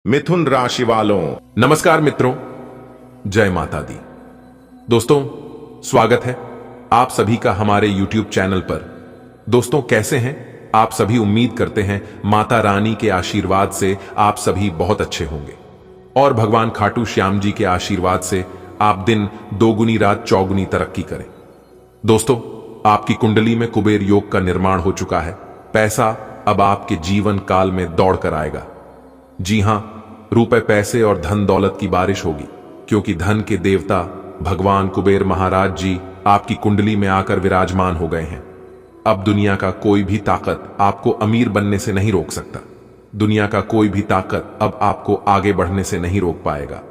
मिथुन राशि वालों, नमस्कार मित्रों, जय माता दी। दोस्तों, स्वागत है आप सभी का हमारे YouTube चैनल पर। दोस्तों, कैसे हैं आप सभी? उम्मीद करते हैं माता रानी के आशीर्वाद से आप सभी बहुत अच्छे होंगे और भगवान खाटू श्याम जी के आशीर्वाद से आप दिन दोगुनी रात चौगुनी तरक्की करें। दोस्तों, आपकी कुंडली में कुबेर योग का निर्माण हो चुका है। पैसा अब आपके जीवन काल में दौड़ कर आएगा। जी हां, रुपए, पैसे और धन दौलत की बारिश होगी, क्योंकि धन के देवता भगवान कुबेर महाराज जी आपकी कुंडली में आकर विराजमान हो गए हैं। अब दुनिया का कोई भी ताकत आपको अमीर बनने से नहीं रोक सकता। दुनिया का कोई भी ताकत अब आपको आगे बढ़ने से नहीं रोक पाएगा।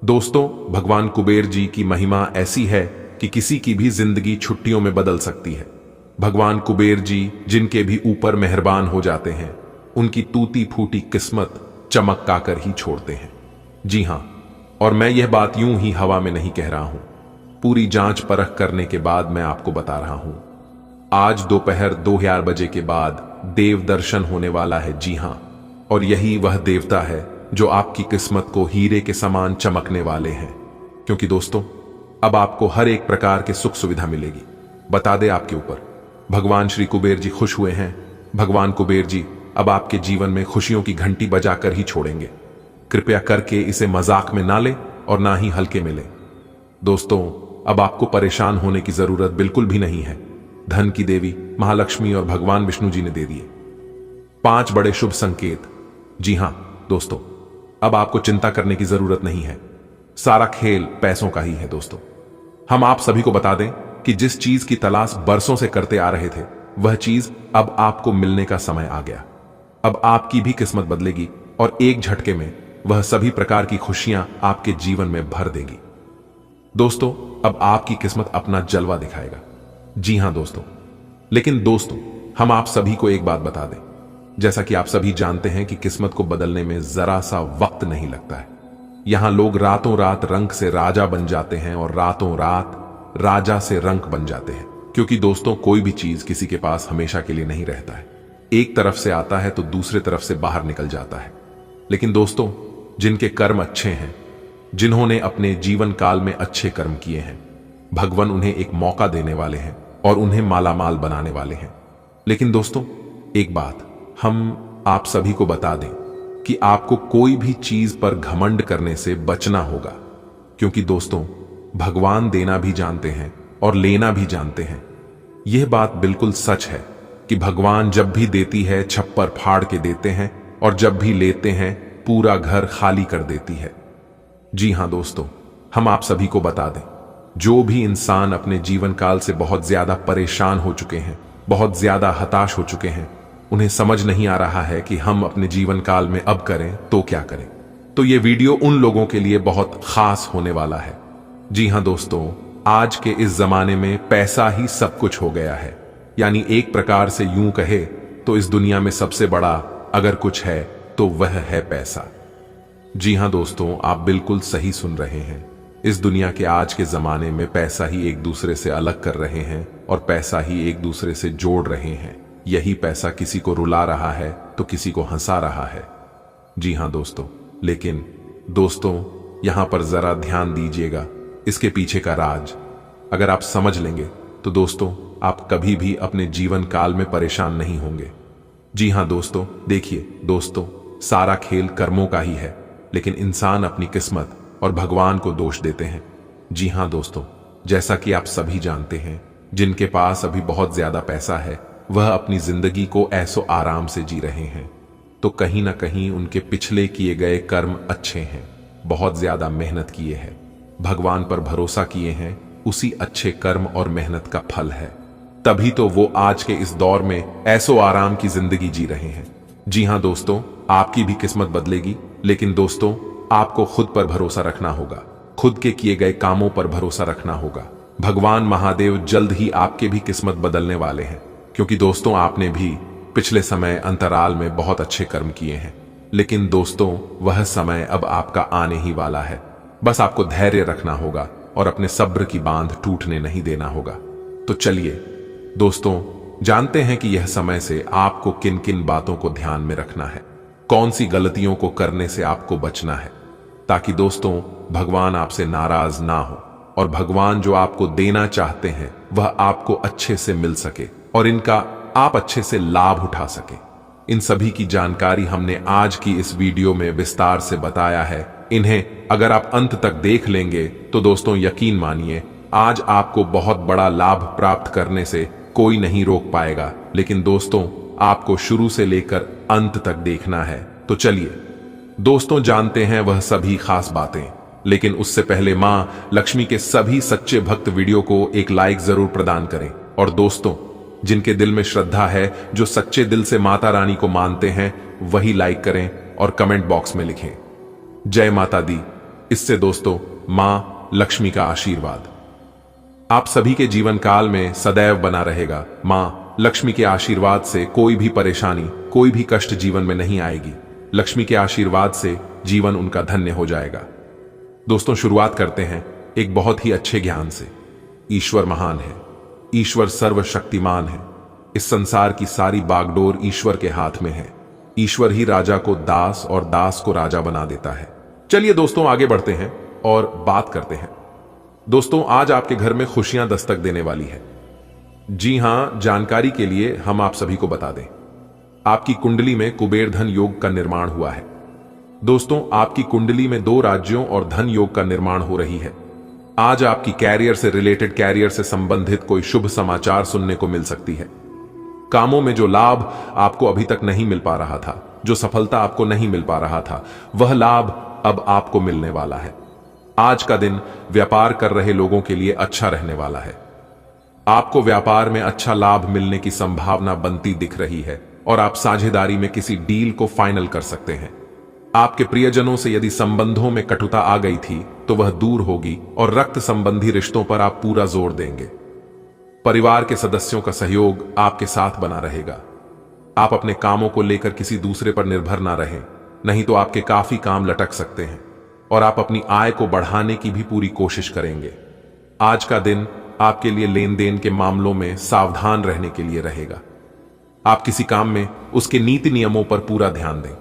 दोस्तों, भगवान कुबेर जी की महिमा ऐसी है कि किसी की भी जिंदगी छुट्टियों में बदल सकती है। भगवान कुबेर जी जिनके भी ऊपर मेहरबान हो जाते हैं, उनकी टूटी फूटी किस्मत चमका कर ही छोड़ते हैं। जी हां, और मैं यह बात यूं ही हवा में नहीं कह रहा हूं। पूरी जांच परख करने के बाद मैं आपको बता रहा हूं। आज दोपहर 2000 बजे के बाद देव दर्शन होने वाला है। जी हां, और यही वह देवता है जो आपकी किस्मत को हीरे के समान चमकने वाले हैं। क्योंकि दोस्तों, अब आपको हर एक प्रकार के सुख सुविधा मिलेगी। बता दे आपके ऊपर भगवान श्री कुबेर जी खुश हुए हैं। भगवान कुबेर जी अब आपके जीवन में खुशियों की घंटी बजाकर ही छोड़ेंगे। कृपया करके इसे मजाक में ना ले और ना ही हल्के में ले। दोस्तों, अब आपको परेशान होने की जरूरत बिल्कुल भी नहीं है। धन की देवी महालक्ष्मी और भगवान विष्णु जी ने दे दिए 5 बड़े शुभ संकेत। जी हां दोस्तों, अब आपको चिंता करने की जरूरत नहीं है। सारा खेल पैसों का ही है। दोस्तों, हम आप सभी को बता दें कि जिस चीज की तलाश बरसों से करते आ रहे थे, वह चीज अब आपको मिलने का समय आ गया। अब आपकी भी किस्मत बदलेगी और एक झटके में वह सभी प्रकार की खुशियां आपके जीवन में भर देगी। दोस्तों, अब आपकी किस्मत अपना जलवा दिखाएगा। जी हां दोस्तों, लेकिन दोस्तों, हम आप सभी को एक बात बता दें। जैसा कि आप सभी जानते हैं कि किस्मत को बदलने में जरा सा वक्त नहीं लगता है। यहां लोग रातों रात रंक से राजा बन जाते हैं और रातों रात राजा से रंक बन जाते हैं। क्योंकि दोस्तों, कोई भी चीज किसी के पास हमेशा के लिए नहीं रहता है। एक तरफ से आता है तो दूसरे तरफ से बाहर निकल जाता है। लेकिन दोस्तों, जिनके कर्म अच्छे हैं, जिन्होंने अपने जीवन काल में अच्छे कर्म किए हैं, भगवान उन्हें एक मौका देने वाले हैं और उन्हें मालामाल बनाने वाले हैं। लेकिन दोस्तों, एक बात हम आप सभी को बता दें कि आपको कोई भी चीज पर घमंड करने से बचना होगा। क्योंकि दोस्तों, भगवान देना भी जानते हैं और लेना भी जानते हैं। यह बात बिल्कुल सच है कि भगवान जब भी देती है छप्पर फाड़ के देते हैं और जब भी लेते हैं पूरा घर खाली कर देती है। जी हां दोस्तों, हम आप सभी को बता दें, जो भी इंसान अपने जीवन काल से बहुत ज्यादा परेशान हो चुके हैं, बहुत ज्यादा हताश हो चुके हैं, उन्हें समझ नहीं आ रहा है कि हम अपने जीवन काल में अब करें तो क्या करें, तो ये वीडियो उन लोगों के लिए बहुत खास होने वाला है। जी हां दोस्तों, आज के इस जमाने में पैसा ही सब कुछ हो गया है। यानी एक प्रकार से यूं कहे तो इस दुनिया में सबसे बड़ा अगर कुछ है तो वह है पैसा। जी हां दोस्तों, आप बिल्कुल सही सुन रहे हैं। इस दुनिया के आज के जमाने में पैसा ही एक दूसरे से अलग कर रहे हैं और पैसा ही एक दूसरे से जोड़ रहे हैं। यही पैसा किसी को रुला रहा है तो किसी को हंसा रहा है। जी हां दोस्तों, लेकिन दोस्तों, यहां पर जरा ध्यान दीजिएगा, इसके पीछे का राज अगर आप समझ लेंगे तो दोस्तों, आप कभी भी अपने जीवन काल में परेशान नहीं होंगे। जी हां दोस्तों, देखिए दोस्तों, सारा खेल कर्मों का ही है, लेकिन इंसान अपनी किस्मत और भगवान को दोष देते हैं। जी हां दोस्तों, जैसा कि आप सभी जानते हैं, जिनके पास अभी बहुत ज्यादा पैसा है, वह अपनी जिंदगी को ऐसो आराम से जी रहे हैं, तो कहीं ना कहीं उनके पिछले किए गए कर्म अच्छे हैं। बहुत ज्यादा मेहनत किए हैं, भगवान पर भरोसा किए हैं, उसी अच्छे कर्म और मेहनत का फल है। तभी तो वो आज के इस दौर में ऐसो आराम की जिंदगी जी रहे हैं। जी हां दोस्तों, आपकी भी किस्मत बदलेगी, लेकिन दोस्तों, आपको खुद पर भरोसा रखना होगा, खुद के किए गए कामों पर भरोसा रखना होगा। भगवान महादेव जल्द ही आपके भी किस्मत बदलने वाले हैं। क्योंकि दोस्तों, आपने भी पिछले समय अंतराल में बहुत अच्छे कर्म किए हैं, लेकिन दोस्तों, वह समय अब आपका आने ही वाला है। बस आपको धैर्य रखना होगा और अपने सब्र की बांध टूटने नहीं देना होगा। तो चलिए दोस्तों, जानते हैं कि यह समय से आपको किन किन बातों को ध्यान में रखना है। कौन सी गलतियों को करने से आपको बचना है, ताकि दोस्तों भगवान आपसे नाराज ना हो और भगवान जो आपको देना चाहते हैं वह आपको अच्छे से मिल सके और इनका आप अच्छे से लाभ उठा सके। इन सभी की जानकारी हमने आज की इस वीडियो में विस्तार से बताया है। इन्हें अगर आप अंत तक देख लेंगे तो दोस्तों यकीन मानिए आज आपको बहुत बड़ा लाभ प्राप्त करने से कोई नहीं रोक पाएगा। लेकिन दोस्तों आपको शुरू से लेकर अंत तक देखना है। तो चलिए दोस्तों जानते हैं वह सभी खास बातें। लेकिन उससे पहले मां लक्ष्मी के सभी सच्चे भक्त वीडियो को एक लाइक जरूर प्रदान करें। और दोस्तों जिनके दिल में श्रद्धा है, जो सच्चे दिल से माता रानी को मानते हैं, वही लाइक करें और कमेंट बॉक्स में लिखें जय माता दी। इससे दोस्तों मां लक्ष्मी का आशीर्वाद आप सभी के जीवन काल में सदैव बना रहेगा। मां लक्ष्मी के आशीर्वाद से कोई भी परेशानी, कोई भी कष्ट जीवन में नहीं आएगी। लक्ष्मी के आशीर्वाद से जीवन उनका धन्य हो जाएगा। दोस्तों शुरुआत करते हैं एक बहुत ही अच्छे ज्ञान से। ईश्वर महान है, ईश्वर सर्वशक्तिमान है। इस संसार की सारी बागडोर ईश्वर के हाथ में है। ईश्वर ही राजा को दास और दास को राजा बना देता है। चलिए दोस्तों आगे बढ़ते हैं और बात करते हैं। दोस्तों आज आपके घर में खुशियां दस्तक देने वाली है। जी हां, जानकारी के लिए हम आप सभी को बता दें, आपकी कुंडली में कुबेर धन योग का निर्माण हुआ है। दोस्तों आपकी कुंडली में 2 राज्यों और धन योग का निर्माण हो रही है। आज आपकी कैरियर से रिलेटेड, कैरियर से संबंधित कोई शुभ समाचार सुनने को मिल सकती है। कामों में जो लाभ आपको अभी तक नहीं मिल पा रहा था, जो सफलता आपको नहीं मिल पा रहा था, वह लाभ अब आपको मिलने वाला है। आज का दिन व्यापार कर रहे लोगों के लिए अच्छा रहने वाला है। आपको व्यापार में अच्छा लाभ मिलने की संभावना बनती दिख रही है और आप साझेदारी में किसी डील को फाइनल कर सकते हैं। आपके प्रियजनों से यदि संबंधों में कटुता आ गई थी तो वह दूर होगी और रक्त संबंधी रिश्तों पर आप पूरा जोर देंगे। परिवार के सदस्यों का सहयोग आपके साथ बना रहेगा। आप अपने कामों को लेकर किसी दूसरे पर निर्भर ना रहें, नहीं तो आपके काफी काम लटक सकते हैं और आप अपनी आय को बढ़ाने की भी पूरी कोशिश करेंगे। आज का दिन आपके लिए लेन देन के मामलों में सावधान रहने के लिए रहेगा। आप किसी काम में उसके नीति नियमों पर पूरा ध्यान दें।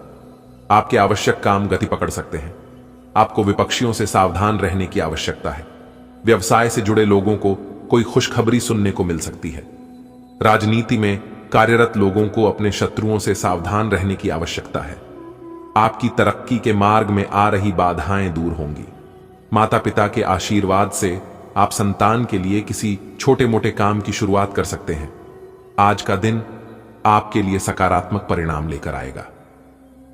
आपके आवश्यक काम गति पकड़ सकते हैं। आपको विपक्षियों से सावधान रहने की आवश्यकता है। व्यवसाय से जुड़े लोगों को कोई खुशखबरी सुनने को मिल सकती है। राजनीति में कार्यरत लोगों को अपने शत्रुओं से सावधान रहने की आवश्यकता है। आपकी तरक्की के मार्ग में आ रही बाधाएं दूर होंगी। माता पिता के आशीर्वाद से आप संतान के लिए किसी छोटे मोटे काम की शुरुआत कर सकते हैं। आज का दिन आपके लिए सकारात्मक परिणाम लेकर आएगा।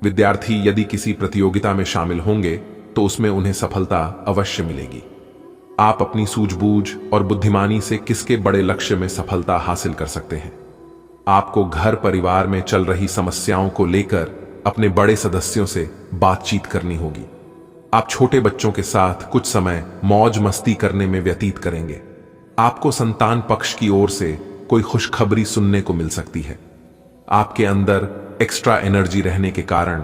विद्यार्थी यदि किसी प्रतियोगिता में शामिल होंगे तो उसमें उन्हें सफलता अवश्य मिलेगी। आप अपनी सूझबूझ और बुद्धिमानी से किसके बड़े लक्ष्य में सफलता हासिल कर सकते हैं। आपको घर परिवार में चल रही समस्याओं को लेकर अपने बड़े सदस्यों से बातचीत करनी होगी। आप छोटे बच्चों के साथ कुछ समय मौज मस्ती करने में व्यतीत करेंगे। आपको संतान पक्ष की ओर से कोई खुशखबरी सुनने को मिल सकती है। आपके अंदर एक्स्ट्रा एनर्जी रहने के कारण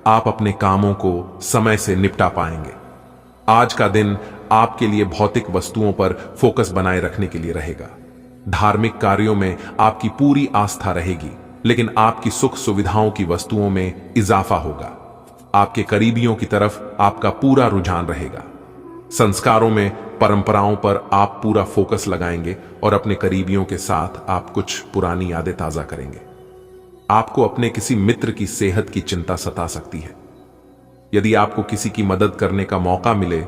आप अपने कामों को समय से निपटा पाएंगे। आज का दिन आपके लिए भौतिक वस्तुओं पर फोकस बनाए रखने के लिए रहेगा। धार्मिक कार्यों में आपकी पूरी आस्था रहेगी, लेकिन आपकी सुख सुविधाओं की वस्तुओं में इजाफा होगा। आपके करीबियों की तरफ आपका पूरा रुझान रहेगा। संस्कारों में, परंपराओं पर आप पूरा फोकस लगाएंगे और अपने करीबियों के साथ आप कुछ पुरानी यादें ताजा करेंगे। आपको अपने किसी मित्र की सेहत की चिंता सता सकती है। यदि आपको किसी की मदद करने का मौका मिले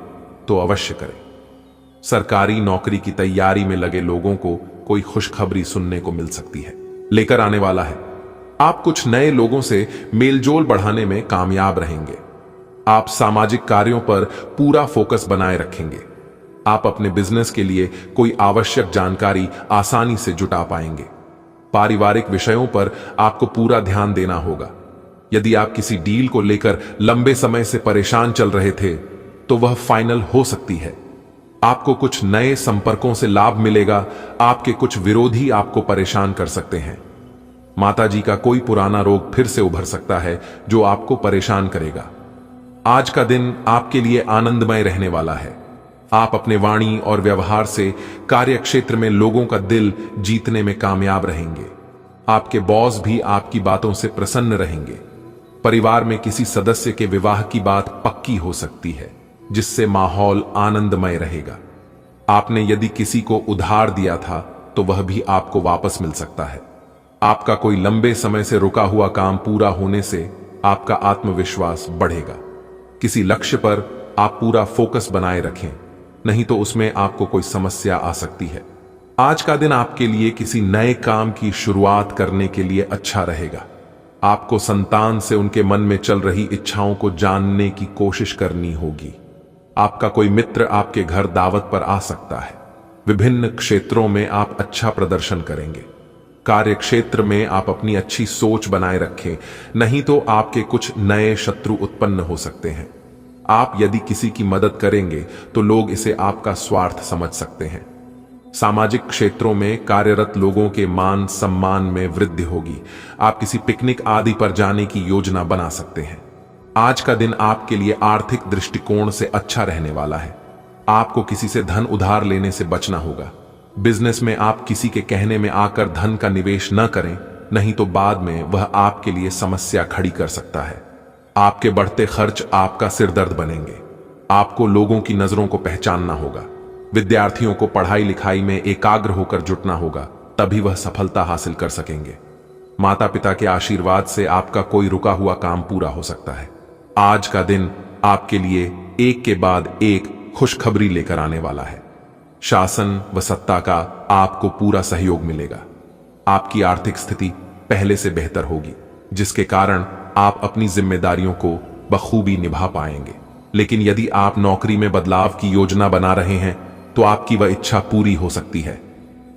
तो अवश्य करें। सरकारी नौकरी की तैयारी में लगे लोगों को कोई खुशखबरी सुनने को मिल सकती है, लेकर आने वाला है। आप कुछ नए लोगों से मेलजोल बढ़ाने में कामयाब रहेंगे। आप सामाजिक कार्यों पर पूरा फोकस बनाए रखेंगे। आप अपने बिजनेस के लिए कोई आवश्यक जानकारी आसानी से जुटा पाएंगे। पारिवारिक विषयों पर आपको पूरा ध्यान देना होगा। यदि आप किसी डील को लेकर लंबे समय से परेशान चल रहे थे तो वह फाइनल हो सकती है। आपको कुछ नए संपर्कों से लाभ मिलेगा। आपके कुछ विरोधी आपको परेशान कर सकते हैं। माताजी का कोई पुराना रोग फिर से उभर सकता है जो आपको परेशान करेगा। आज का दिन आपके लिए आनंदमय रहने वाला है। आप अपने वाणी और व्यवहार से कार्य क्षेत्र में लोगों का दिल जीतने में कामयाब रहेंगे। आपके बॉस भी आपकी बातों से प्रसन्न रहेंगे। परिवार में किसी सदस्य के विवाह की बात पक्की हो सकती है, जिससे माहौल आनंदमय रहेगा। आपने यदि किसी को उधार दिया था तो वह भी आपको वापस मिल सकता है। आपका कोई लंबे समय से रुका हुआ काम पूरा होने से आपका आत्मविश्वास बढ़ेगा। किसी लक्ष्य पर आप पूरा फोकस बनाए रखें, नहीं तो उसमें आपको कोई समस्या आ सकती है। आज का दिन आपके लिए किसी नए काम की शुरुआत करने के लिए अच्छा रहेगा। आपको संतान से उनके मन में चल रही इच्छाओं को जानने की कोशिश करनी होगी। आपका कोई मित्र आपके घर दावत पर आ सकता है। विभिन्न क्षेत्रों में आप अच्छा प्रदर्शन करेंगे। कार्य क्षेत्र में आप अपनी अच्छी सोच बनाए रखें, नहीं तो आपके कुछ नए शत्रु उत्पन्न हो सकते हैं। आप यदि किसी की मदद करेंगे तो लोग इसे आपका स्वार्थ समझ सकते हैं। सामाजिक क्षेत्रों में कार्यरत लोगों के मान सम्मान में वृद्धि होगी। आप किसी पिकनिक आदि पर जाने की योजना बना सकते हैं। आज का दिन आपके लिए आर्थिक दृष्टिकोण से अच्छा रहने वाला है। आपको किसी से धन उधार लेने से बचना होगा। बिजनेस में आप किसी के कहने में आकर धन का निवेश न करें, नहीं तो बाद में वह आपके लिए समस्या खड़ी कर सकता है। आपके बढ़ते खर्च आपका सिरदर्द बनेंगे। आपको लोगों की नजरों को पहचानना होगा। विद्यार्थियों को पढ़ाई लिखाई में एकाग्र होकर जुटना होगा, तभी वह सफलता हासिल कर सकेंगे। माता पिता के आशीर्वाद से आपका कोई रुका हुआ काम पूरा हो सकता है। आज का दिन आपके लिए एक के बाद एक खुशखबरी लेकर आने वाला है। शासन व सत्ता का आपको पूरा सहयोग मिलेगा। आपकी आर्थिक स्थिति पहले से बेहतर होगी, जिसके कारण आप अपनी जिम्मेदारियों को बखूबी निभा पाएंगे। लेकिन यदि आप नौकरी में बदलाव की योजना बना रहे हैं तो आपकी वह इच्छा पूरी हो सकती है।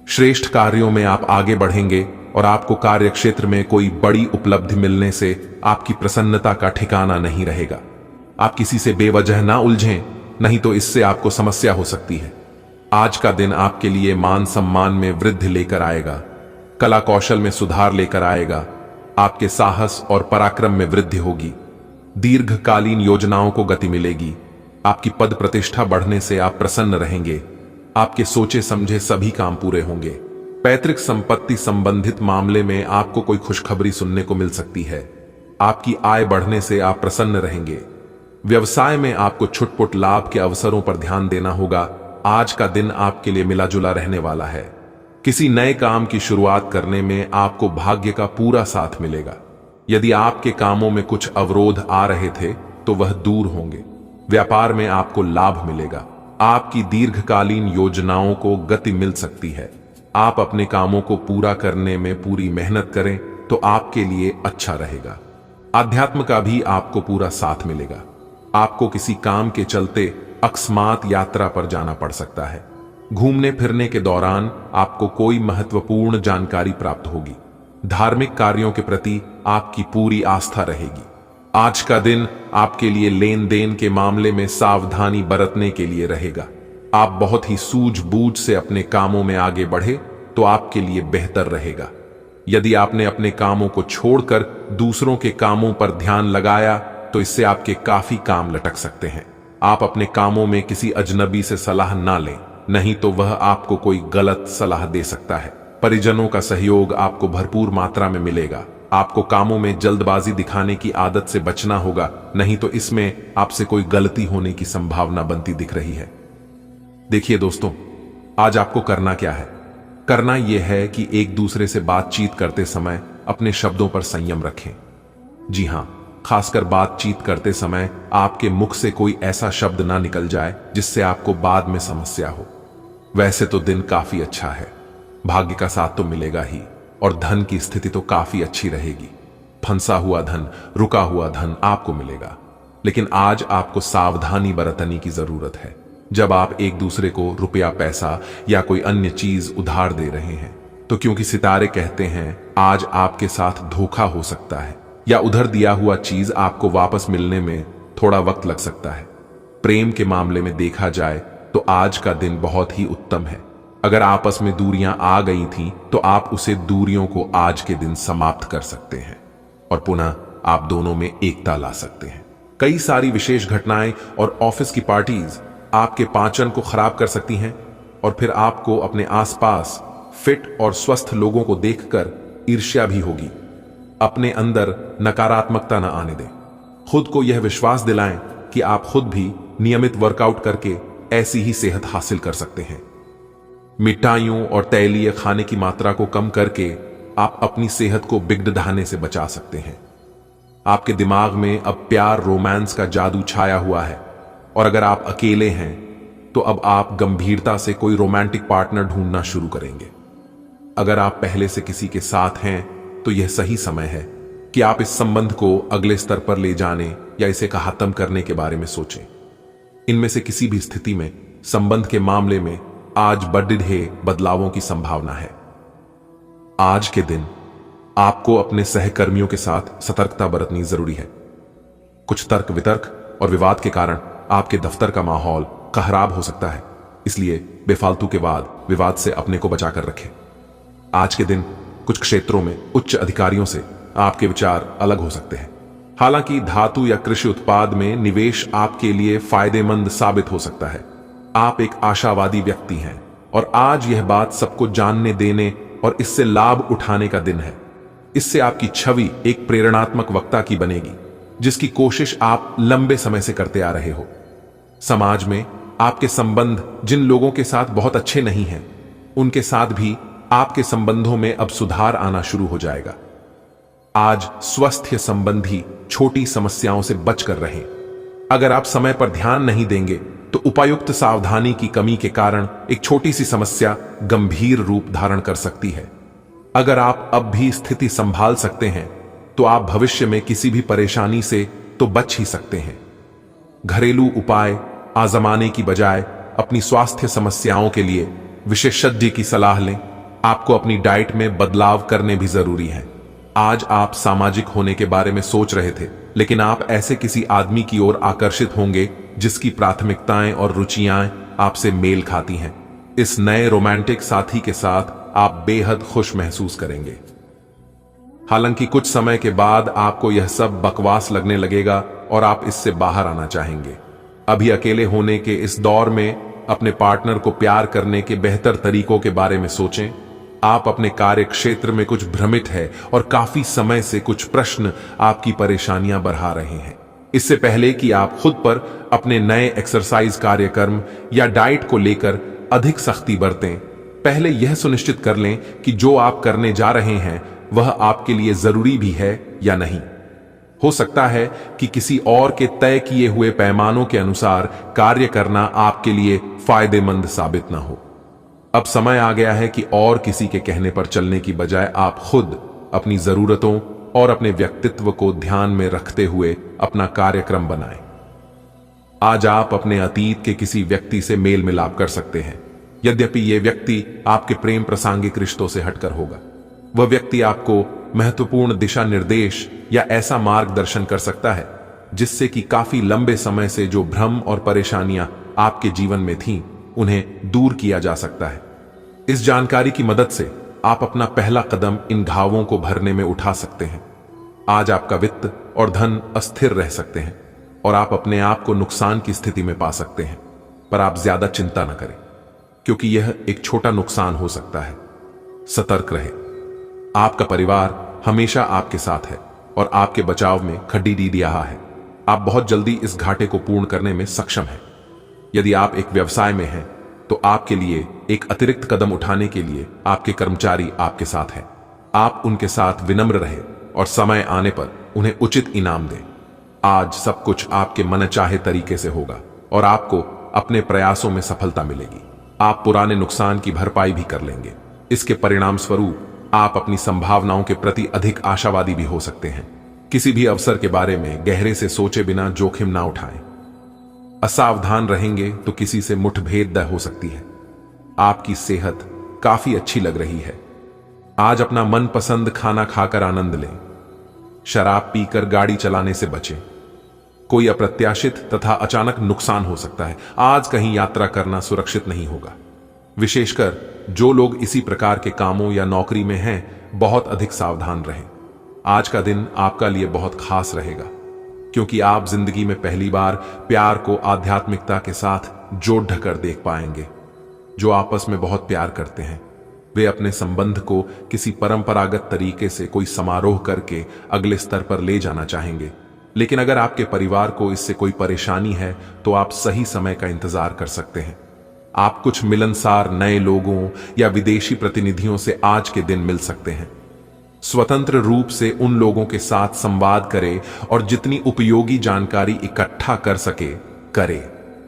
श्रेष्ठ कार्यों में आप आगे बढ़ेंगे और आपको कार्य क्षेत्र में कोई बड़ी उपलब्धि मिलने से आपकी प्रसन्नता का ठिकाना नहीं रहेगा। आप किसी से बेवजह ना उलझें, नहीं तो इससे आपको समस्या हो सकती है। आज का दिन आपके लिए मान सम्मान में वृद्धि लेकर आएगा, कला कौशल में सुधार लेकर आएगा। आपके साहस और पराक्रम में वृद्धि होगी। दीर्घकालीन योजनाओं को गति मिलेगी। आपकी पद प्रतिष्ठा बढ़ने से आप प्रसन्न रहेंगे। आपके सोचे समझे सभी काम पूरे होंगे। पैतृक संपत्ति संबंधित मामले में आपको कोई खुशखबरी सुनने को मिल सकती है। आपकी आय बढ़ने से आप प्रसन्न रहेंगे। व्यवसाय में आपको छुटपुट लाभ के अवसरों पर ध्यान देना होगा। आज का दिन आपके लिए मिला जुला रहने वाला है। किसी नए काम की शुरुआत करने में आपको भाग्य का पूरा साथ मिलेगा। यदि आपके कामों में कुछ अवरोध आ रहे थे तो वह दूर होंगे। व्यापार में आपको लाभ मिलेगा। आपकी दीर्घकालीन योजनाओं को गति मिल सकती है। आप अपने कामों को पूरा करने में पूरी मेहनत करें तो आपके लिए अच्छा रहेगा। आध्यात्म का भी आपको पूरा साथ मिलेगा। आपको किसी काम के चलते अकस्मात यात्रा पर जाना पड़ सकता है। घूमने फिरने के दौरान आपको कोई महत्वपूर्ण जानकारी प्राप्त होगी। धार्मिक कार्यों के प्रति आपकी पूरी आस्था रहेगी। आज का दिन आपके लिए लेन देन के मामले में सावधानी बरतने के लिए रहेगा। आप बहुत ही सूझबूझ से अपने कामों में आगे बढ़े तो आपके लिए बेहतर रहेगा। यदि आपने अपने कामों को छोड़कर दूसरों के कामों पर ध्यान लगाया तो इससे आपके काफी काम लटक सकते हैं। आप अपने कामों में किसी अजनबी से सलाह ना लें, नहीं तो वह आपको कोई गलत सलाह दे सकता है। परिजनों का सहयोग आपको भरपूर मात्रा में मिलेगा। आपको कामों में जल्दबाजी दिखाने की आदत से बचना होगा, नहीं तो इसमें आपसे कोई गलती होने की संभावना बनती दिख रही है। देखिए दोस्तों, आज आपको करना क्या है। करना यह है कि एक दूसरे से बातचीत करते समय अपने शब्दों पर संयम रखें। जी हां, खासकर बातचीत करते समय आपके मुख से कोई ऐसा शब्द ना निकल जाए जिससे आपको बाद में समस्या हो। वैसे तो दिन काफी अच्छा है, भाग्य का साथ तो मिलेगा ही और धन की स्थिति तो काफी अच्छी रहेगी। फंसा हुआ धन, रुका हुआ धन आपको मिलेगा। लेकिन आज आपको सावधानी बरतने की जरूरत है। जब आप एक दूसरे को रुपया, पैसा या कोई अन्य चीज उधार दे रहे हैं तो क्योंकि सितारे कहते हैं आज आपके साथ धोखा हो सकता है या उधर दिया हुआ चीज आपको वापस मिलने में थोड़ा वक्त लग सकता है। प्रेम के मामले में देखा जाए तो आज का दिन बहुत ही उत्तम है। अगर आपस में दूरियां आ गई थीं तो आप उसे दूरियों को आज के दिन समाप्त कर सकते हैं और पुनः आप दोनों में एकता ला सकते हैं। कई सारी विशेष घटनाएं और ऑफिस की पार्टीज आपके पाचन को खराब कर सकती हैं और फिर आपको अपने आसपास फिट और स्वस्थ लोगों को देखकर ईर्ष्या भी होगी। अपने अंदर नकारात्मकता न आने दें। खुद को यह विश्वास दिलाएं कि आप खुद भी नियमित वर्कआउट करके ऐसी ही सेहत हासिल कर सकते हैं। मिठाइयों और तैलीय खाने की मात्रा को कम करके आप अपनी सेहत को बिगड़ने से बचा सकते हैं। आपके दिमाग में अब प्यार रोमांस का जादू छाया हुआ है, और अगर आप अकेले हैं तो अब आप गंभीरता से कोई रोमांटिक पार्टनर ढूंढना शुरू करेंगे। अगर आप पहले से किसी के साथ हैं तो यह सही समय है कि आप इस संबंध को अगले स्तर पर ले जाने या इसे खत्म करने के बारे में सोचें। इनमें से किसी भी स्थिति में संबंध के मामले में आज बड़े बदलावों की संभावना है। आज के दिन आपको अपने सहकर्मियों के साथ सतर्कता बरतनी जरूरी है। कुछ तर्क वितर्क और विवाद के कारण आपके दफ्तर का माहौल खराब हो सकता है, इसलिए बेफालतू के वाद विवाद से अपने को बचाकर रखें। आज के दिन कुछ क्षेत्रों में उच्च अधिकारियों से आपके विचार अलग हो सकते हैं। हालांकि धातु या कृषि उत्पाद में निवेश आपके लिए फायदेमंद साबित हो सकता है। आप एक आशावादी व्यक्ति हैं और आज यह बात सबको जानने देने और इससे लाभ उठाने का दिन है। इससे आपकी छवि एक प्रेरणात्मक वक्ता की बनेगी, जिसकी कोशिश आप लंबे समय से करते आ रहे हो। समाज में आपके संबंध जिन लोगों के साथ बहुत अच्छे नहीं हैं, उनके साथ भी आपके संबंधों में अब सुधार आना शुरू हो जाएगा। आज स्वास्थ्य संबंधी छोटी समस्याओं से बचकर रहें। अगर आप समय पर ध्यान नहीं देंगे तो उपायुक्त सावधानी की कमी के कारण एक छोटी सी समस्या गंभीर रूप धारण कर सकती है। अगर आप अब भी स्थिति संभाल सकते हैं तो आप भविष्य में किसी भी परेशानी से तो बच ही सकते हैं। घरेलू उपाय आजमाने की बजाय अपनी स्वास्थ्य समस्याओं के लिए विशेषज्ञ की सलाह लें। आपको अपनी डाइट में बदलाव करने भी जरूरी है। आज आप सामाजिक होने के बारे में सोच रहे थे, लेकिन आप ऐसे किसी आदमी की ओर आकर्षित होंगे जिसकी प्राथमिकताएं और रुचियां आपसे मेल खाती हैं। इस नए रोमांटिक साथी के साथ आप बेहद खुश महसूस करेंगे। हालांकि कुछ समय के बाद आपको यह सब बकवास लगने लगेगा और आप इससे बाहर आना चाहेंगे। अभी अकेले होने के इस दौर में अपने पार्टनर को प्यार करने के बेहतर तरीकों के बारे में सोचें। आप अपने कार्य क्षेत्र में कुछ भ्रमित है और काफी समय से कुछ प्रश्न आपकी परेशानियां बढ़ा रहे हैं। इससे पहले कि आप खुद पर अपने नए एक्सरसाइज कार्यक्रम या डाइट को लेकर अधिक सख्ती बरतें, पहले यह सुनिश्चित कर लें कि जो आप करने जा रहे हैं वह आपके लिए जरूरी भी है या नहीं। हो सकता है कि किसी और के तय किए हुए पैमानों के अनुसार कार्य करना आपके लिए फायदेमंद साबित ना हो। अब समय आ गया है कि और किसी के कहने पर चलने की बजाय आप खुद अपनी जरूरतों और अपने व्यक्तित्व को ध्यान में रखते हुए अपना कार्यक्रम बनाएं। आज आप अपने अतीत के किसी व्यक्ति से मेल मिलाप कर सकते हैं, यद्यपि यह व्यक्ति आपके प्रेम प्रासंगिक रिश्तों से हटकर होगा। वह व्यक्ति आपको महत्वपूर्ण दिशा निर्देश या ऐसा मार्गदर्शन कर सकता है जिससे कि काफी लंबे समय से जो भ्रम और परेशानियां आपके जीवन में थीं, उन्हें दूर किया जा सकता है। इस जानकारी की मदद से आप अपना पहला कदम इन घावों को भरने में उठा सकते हैं। आज आपका वित्त और धन अस्थिर रह सकते हैं और आप अपने आप को नुकसान की स्थिति में पा सकते हैं, पर आप ज्यादा चिंता न करें क्योंकि यह एक छोटा नुकसान हो सकता है। सतर्क रहे। आपका परिवार हमेशा आपके साथ है और आपके बचाव में खड्डी दी रहा है। आप बहुत जल्दी इस घाटे को पूर्ण करने में सक्षम हैं। यदि आप एक व्यवसाय में हैं तो आपके लिए एक अतिरिक्त कदम उठाने के लिए आपके कर्मचारी आपके साथ हैं। आप उनके साथ विनम्र रहे और समय आने पर उन्हें उचित इनाम दें। आज सब कुछ आपके मनचाहे तरीके से होगा और आपको अपने प्रयासों में सफलता मिलेगी। आप पुराने नुकसान की भरपाई भी कर लेंगे। इसके परिणाम स्वरूप आप अपनी संभावनाओं के प्रति अधिक आशावादी भी हो सकते हैं। किसी भी अवसर के बारे में गहरे से सोचे बिना जोखिम ना उठाएं। असावधान रहेंगे तो किसी से मुठभेड़ हो सकती है। आपकी सेहत काफी अच्छी लग रही है। आज अपना मनपसंद खाना खाकर आनंद लें। शराब पीकर गाड़ी चलाने से बचें। कोई अप्रत्याशित तथा अचानक नुकसान हो सकता है। आज कहीं यात्रा करना सुरक्षित नहीं होगा। विशेषकर जो लोग इसी प्रकार के कामों या नौकरी में हैं, बहुत अधिक सावधान रहें। आज का दिन आपका लिए बहुत खास रहेगा क्योंकि आप जिंदगी में पहली बार प्यार को आध्यात्मिकता के साथ जोड़ ढकर देख पाएंगे जो आपस में बहुत प्यार करते हैं। वे अपने संबंध को किसी परंपरागत तरीके से कोई समारोह करके अगले स्तर पर ले जाना चाहेंगे। लेकिन अगर आपके परिवार को इससे कोई परेशानी है तो आप सही समय का इंतजार कर सकते हैं। आप कुछ मिलनसार नए लोगों या विदेशी प्रतिनिधियों से आज के दिन मिल सकते हैं। स्वतंत्र रूप से उन लोगों के साथ संवाद करें और जितनी उपयोगी जानकारी इकट्ठा कर सके करें,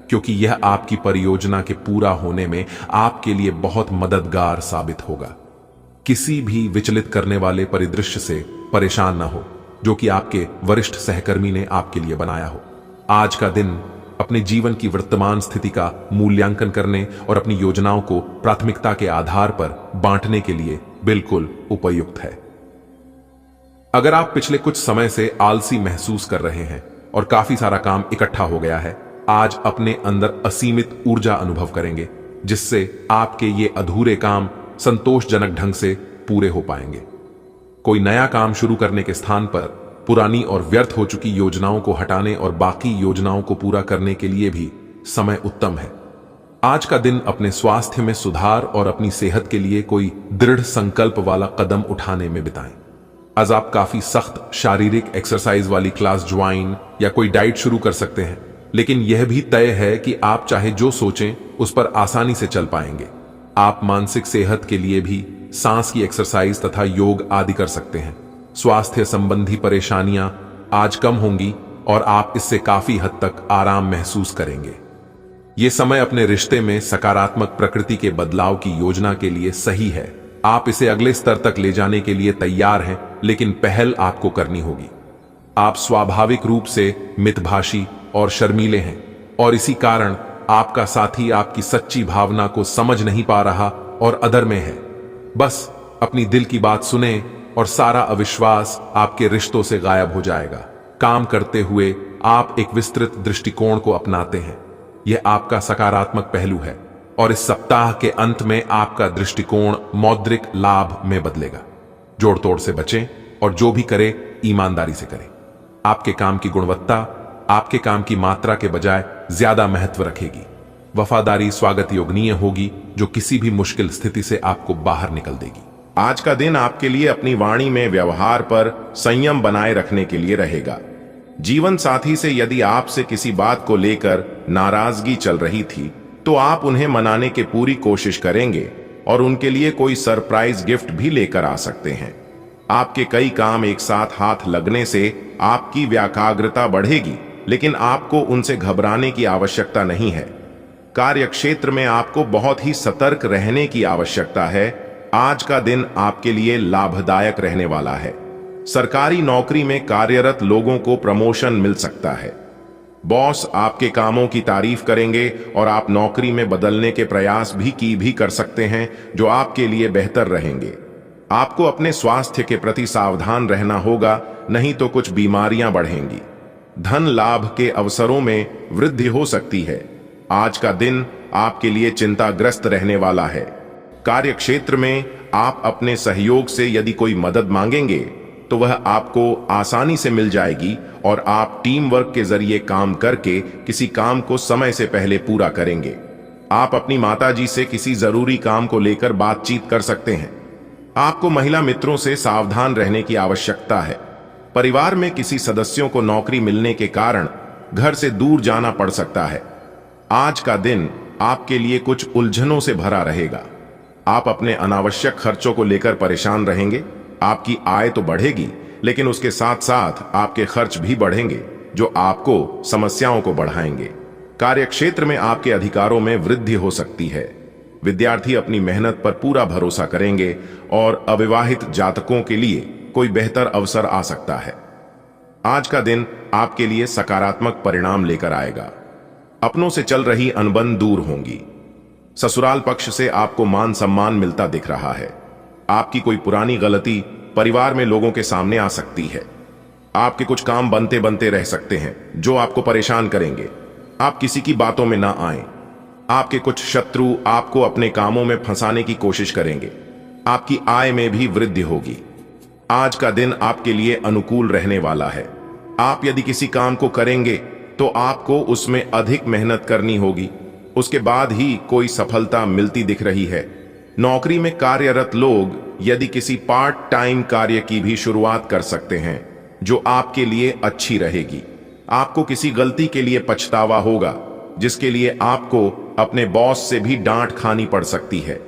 क्योंकि यह आपकी परियोजना के पूरा होने में आपके लिए बहुत मददगार साबित होगा। किसी भी विचलित करने वाले परिदृश्य से परेशान न हो जो कि आपके वरिष्ठ सहकर्मी ने आपके लिए बनाया हो। आज का दिन अपने जीवन की वर्तमान स्थिति का मूल्यांकन करने और अपनी योजनाओं को प्राथमिकता के आधार पर बांटने के लिए बिल्कुल उपयुक्त है। अगर आप पिछले कुछ समय से आलसी महसूस कर रहे हैं और काफी सारा काम इकट्ठा हो गया है, आज अपने अंदर असीमित ऊर्जा अनुभव करेंगे, जिससे आपके ये अधूरे काम संतोषजनक ढंग से पूरे हो पाएंगे। कोई नया काम शुरू करने के स्थान पर पुरानी और व्यर्थ हो चुकी योजनाओं को हटाने और बाकी योजनाओं को पूरा करने के लिए भी समय उत्तम है। आज का दिन अपने स्वास्थ्य में सुधार और अपनी सेहत के लिए कोई दृढ़ संकल्प वाला कदम उठाने में बिताएं। आज आप काफी सख्त शारीरिक एक्सरसाइज वाली क्लास ज्वाइन या कोई डाइट शुरू कर सकते हैं, लेकिन यह भी तय है कि आप चाहे जो सोचें उस पर आसानी से चल पाएंगे। आप मानसिक सेहत के लिए भी सांस की एक्सरसाइज तथा योग आदि कर सकते हैं। स्वास्थ्य संबंधी परेशानियां आज कम होंगी और आप इससे काफी हद तक आराम महसूस करेंगे। ये समय अपने रिश्ते में सकारात्मक प्रकृति के बदलाव की योजना के लिए सही है। आप इसे अगले स्तर तक ले जाने के लिए तैयार हैं, लेकिन पहल आपको करनी होगी। आप स्वाभाविक रूप से मितभाषी और शर्मीले हैं और इसी कारण आपका साथी आपकी सच्ची भावना को समझ नहीं पा रहा और अदर में है। बस अपनी दिल की बात सुने और सारा अविश्वास आपके रिश्तों से गायब हो जाएगा। काम करते हुए आप एक विस्तृत दृष्टिकोण को अपनाते हैं। यह आपका सकारात्मक पहलू है और इस सप्ताह के अंत में आपका दृष्टिकोण मौद्रिक लाभ में बदलेगा। जोड़ तोड़ से बचें और जो भी करें ईमानदारी से करें। आपके काम की गुणवत्ता आपके काम की मात्रा के बजाय ज्यादा महत्व रखेगी। वफादारी स्वागत योग्य होगी जो किसी भी मुश्किल स्थिति से आपको बाहर निकल देगी। आज का दिन आपके लिए अपनी वाणी में व्यवहार पर संयम बनाए रखने के लिए रहेगा। जीवन साथी से यदि आपसे किसी बात को लेकर नाराजगी चल रही थी तो आप उन्हें मनाने की पूरी कोशिश करेंगे और उनके लिए कोई सरप्राइज गिफ्ट भी लेकर आ सकते हैं। आपके कई काम एक साथ हाथ लगने से आपकी व्याकाग्रता बढ़ेगी, लेकिन आपको उनसे घबराने की आवश्यकता नहीं है। कार्यक्षेत्र में आपको बहुत ही सतर्क रहने की आवश्यकता है। आज का दिन आपके लिए लाभदायक रहने वाला है। सरकारी नौकरी में कार्यरत लोगों को प्रमोशन मिल सकता है। बॉस आपके कामों की तारीफ करेंगे और आप नौकरी में बदलने के प्रयास भी कर सकते हैं जो आपके लिए बेहतर रहेंगे। आपको अपने स्वास्थ्य के प्रति सावधान रहना होगा, नहीं तो कुछ बीमारियां बढ़ेंगी। धन लाभ के अवसरों में वृद्धि हो सकती है। आज का दिन आपके लिए चिंताग्रस्त रहने वाला है। कार्यक्षेत्र में आप अपने सहयोग से यदि कोई मदद मांगेंगे तो वह आपको आसानी से मिल जाएगी और आप टीम वर्क के जरिए काम करके किसी काम को समय से पहले पूरा करेंगे। आप अपनी माताजी से किसी जरूरी काम को लेकर बातचीत कर सकते हैं। आपको महिला मित्रों से सावधान रहने की आवश्यकता है। परिवार में किसी सदस्यों को नौकरी मिलने के कारण घर से दूर जाना पड़ सकता है। आज का दिन आपके लिए कुछ उलझनों से भरा रहेगा। आप अपने अनावश्यक खर्चों को लेकर परेशान रहेंगे। आपकी आय तो बढ़ेगी, लेकिन उसके साथ साथ आपके खर्च भी बढ़ेंगे जो आपको समस्याओं को बढ़ाएंगे। कार्यक्षेत्र में आपके अधिकारों में वृद्धि हो सकती है। विद्यार्थी अपनी मेहनत पर पूरा भरोसा करेंगे और अविवाहित जातकों के लिए कोई बेहतर अवसर आ सकता है। आज का दिन आपके लिए सकारात्मक परिणाम लेकर आएगा। अपनों से चल रही अनबन दूर होंगी। ससुराल पक्ष से आपको मान सम्मान मिलता दिख रहा है। आपकी कोई पुरानी गलती परिवार में लोगों के सामने आ सकती है। आपके कुछ काम बनते बनते रह सकते हैं जो आपको परेशान करेंगे। आप किसी की बातों में ना आएं। आपके कुछ शत्रु आपको अपने कामों में फंसाने की कोशिश करेंगे। आपकी आय में भी वृद्धि होगी। आज का दिन आपके लिए अनुकूल रहने वाला है। आप यदि किसी काम को करेंगे तो आपको उसमें अधिक मेहनत करनी होगी। उसके बाद ही कोई सफलता मिलती दिख रही है। नौकरी में कार्यरत लोग यदि किसी पार्ट टाइम कार्य की भी शुरुआत कर सकते हैं जो आपके लिए अच्छी रहेगी। आपको किसी गलती के लिए पछतावा होगा जिसके लिए आपको अपने बॉस से भी डांट खानी पड़ सकती है।